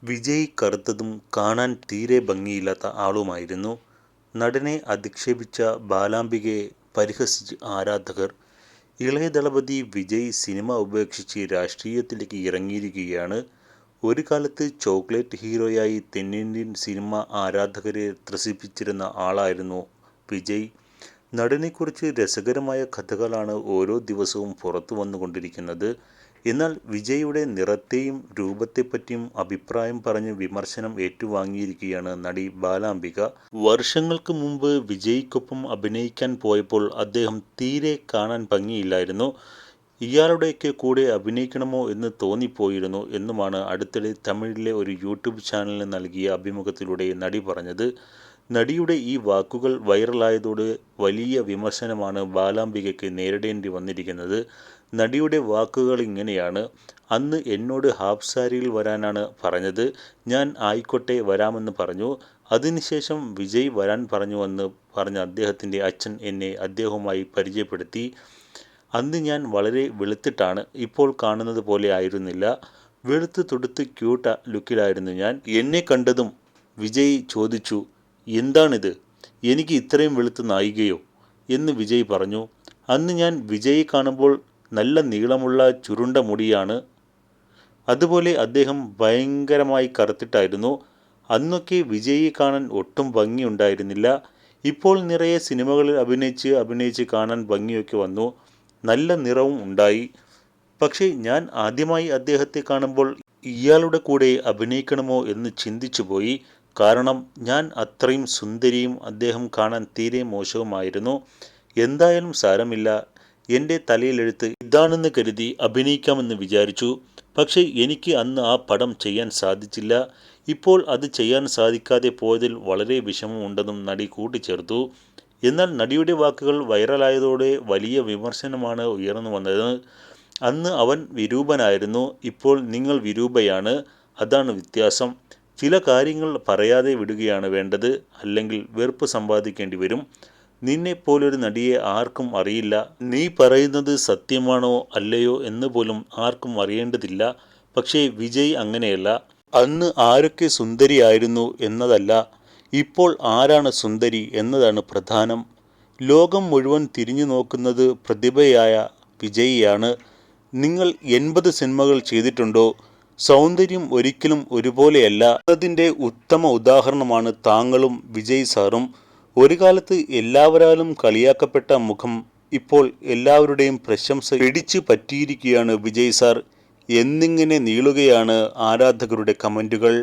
വിജയ് കറുത്തതും കാണാൻ തീരെ ഭംഗിയില്ലാത്ത ആളുമായിരുന്നു. നടനെ അധിക്ഷേപിച്ച ബാലാംബികയെ പരിഹസിച്ച് ആരാധകർ. ഇളയ ദളപതി വിജയ് സിനിമ ഉപേക്ഷിച്ച് രാഷ്ട്രീയത്തിലേക്ക് ഇറങ്ങിയിരിക്കുകയാണ്. ഒരു കാലത്ത് ചോക്ലേറ്റ് ഹീറോയായി തെന്നിന്ത്യൻ സിനിമ ആരാധകരെ ത്രസിപ്പിച്ചിരുന്ന ആളായിരുന്നു വിജയ്. നടനെക്കുറിച്ച് രസകരമായ കഥകളാണ് ഓരോ ദിവസവും പുറത്തു വന്നുകൊണ്ടിരിക്കുന്നത്. എന്നാൽ വിജയുടെ നിറത്തെയും രൂപത്തെപ്പറ്റിയും അഭിപ്രായം പറഞ്ഞ് വിമർശനം ഏറ്റുവാങ്ങിയിരിക്കുകയാണ് നടി ബാലാംബിക. വർഷങ്ങൾക്ക് മുമ്പ് വിജയ്ക്കൊപ്പം അഭിനയിക്കാൻ പോയപ്പോൾ അദ്ദേഹം തീരെ കാണാൻ ഭംഗിയില്ലായിരുന്നു. ഇയാളുടെയൊക്കെ കൂടെ അഭിനയിക്കണമോ എന്ന് തോന്നിപ്പോയിരുന്നു എന്നുമാണ് അടുത്തിടെ തമിഴിലെ ഒരു യൂട്യൂബ് ചാനലിന് നൽകിയ അഭിമുഖത്തിലൂടെ നടി പറഞ്ഞത്. നടിയുടെ ഈ വാക്കുകൾ വൈറലായതോടെ വലിയ വിമർശനമാണ് ബാലാംബികയ്ക്ക് നേരിടേണ്ടി വന്നിരിക്കുന്നത്. നടിയുടെ വാക്കുകൾ ഇങ്ങനെയാണ്: അന്ന് എന്നോട് ഹാഫ് സാരിയിൽ വരാനാണ് പറഞ്ഞത്. ഞാൻ ആയിക്കോട്ടെ വരാമെന്ന് പറഞ്ഞു. അതിനുശേഷം വിജയ് വരാൻ പറഞ്ഞുവെന്ന് പറഞ്ഞ അദ്ദേഹത്തിൻ്റെ അച്ഛൻ എന്നെ അദ്ദേഹവുമായി പരിചയപ്പെടുത്തി. അന്ന് ഞാൻ വളരെ വെളുത്തിട്ടാണ്, ഇപ്പോൾ കാണുന്നത് പോലെ ആയിരുന്നില്ല. വെളുത്ത് തുടുത്ത് ക്യൂട്ട് ലുക്കിലായിരുന്നു ഞാൻ. എന്നെ കണ്ടതും വിജയ് ചോദിച്ചു, എന്താണിത്, എനിക്ക് ഇത്രയും വെളുത്ത് നായികയോ എന്ന് വിജയ് പറഞ്ഞു. അന്ന് ഞാൻ വിജയ് കാണുമ്പോൾ നല്ല നീളമുള്ള ചുരുണ്ട മുടിയാണ്. അതുപോലെ അദ്ദേഹം ഭയങ്കരമായി കറുത്തിട്ടായിരുന്നു. അന്നൊക്കെ വിജയ് കാണാൻ ഒട്ടും ഭംഗിയുണ്ടായിരുന്നില്ല. ഇപ്പോൾ നിറയെ സിനിമകളിൽ അഭിനയിച്ച് കാണാൻ ഭംഗിയൊക്കെ വന്നു, നല്ല നിറവും ഉണ്ടായി. പക്ഷേ ഞാൻ ആദ്യമായി അദ്ദേഹത്തെ കാണുമ്പോൾ ഇയാളുടെ കൂടെ അഭിനയിക്കണമോ എന്ന് ചിന്തിച്ചു പോയി. കാരണം ഞാൻ അത്രയും സുന്ദരിയും അദ്ദേഹം കാണാൻ തീരെ മോശവുമായിരുന്നു. എന്തായാലും സാരമില്ല, എൻ്റെ തലയിലെഴുത്ത് ഇതാണെന്ന് കരുതി അഭിനയിക്കാമെന്ന് വിചാരിച്ചു. പക്ഷേ എനിക്ക് അന്ന് ആ പടം ചെയ്യാൻ സാധിച്ചില്ല. ഇപ്പോൾ അത് ചെയ്യാൻ സാധിക്കാതെ പോയതിൽ വളരെ വിഷമമുണ്ടെന്നും നടി കൂട്ടിച്ചേർത്തു. എന്നാൽ നടിയുടെ വാക്കുകൾ വൈറലായതോടെ വലിയ വിമർശനമാണ് ഉയർന്നു വന്നത്. അന്ന് അവൻ വിരൂപനായിരുന്നു, ഇപ്പോൾ നിങ്ങൾ വിരൂപയാണ്, അതാണ് വ്യത്യാസം. ചില കാര്യങ്ങൾ പറയാതെ വിടുകയാണ് വേണ്ടത്, അല്ലെങ്കിൽ വെറുപ്പ് സമ്പാദിക്കേണ്ടി വരും. നിന്നെപ്പോലൊരു നടിയെ ആർക്കും അറിയില്ല. നീ പറയുന്നത് സത്യമാണോ അല്ലയോ എന്ന് പോലും ആർക്കും അറിയേണ്ടതില്ല. പക്ഷേ വിജയ് അങ്ങനെയല്ല. അന്ന് ആരൊക്കെ സുന്ദരിയായിരുന്നു എന്നതല്ല, ഇപ്പോൾ ആരാണ് സുന്ദരി എന്നതാണ് പ്രധാനം. ലോകം മുഴുവൻ തിരിഞ്ഞു നോക്കുന്നത് പ്രതിഭയായ വിജയിയാണ്. നിങ്ങൾ 80 സിനിമകൾ ചെയ്തിട്ടുണ്ടോ? സൗന്ദര്യം ഒരിക്കലും ഒരുപോലെയല്ല എന്നതിൻ്റെ ഉത്തമ ഉദാഹരണമാണ് താങ്കളും വിജയ് സാറും. ഒരു കാലത്ത് എല്ലാവരാലും കളിയാക്കപ്പെട്ട മുഖം ഇപ്പോൾ എല്ലാവരുടെയും പ്രശംസ പിടിച്ചു പറ്റിയിരിക്കുകയാണ് വിജയ് സാർ എന്നിങ്ങനെ നീളുകയാണ് ആരാധകരുടെ കമൻറ്റുകൾ.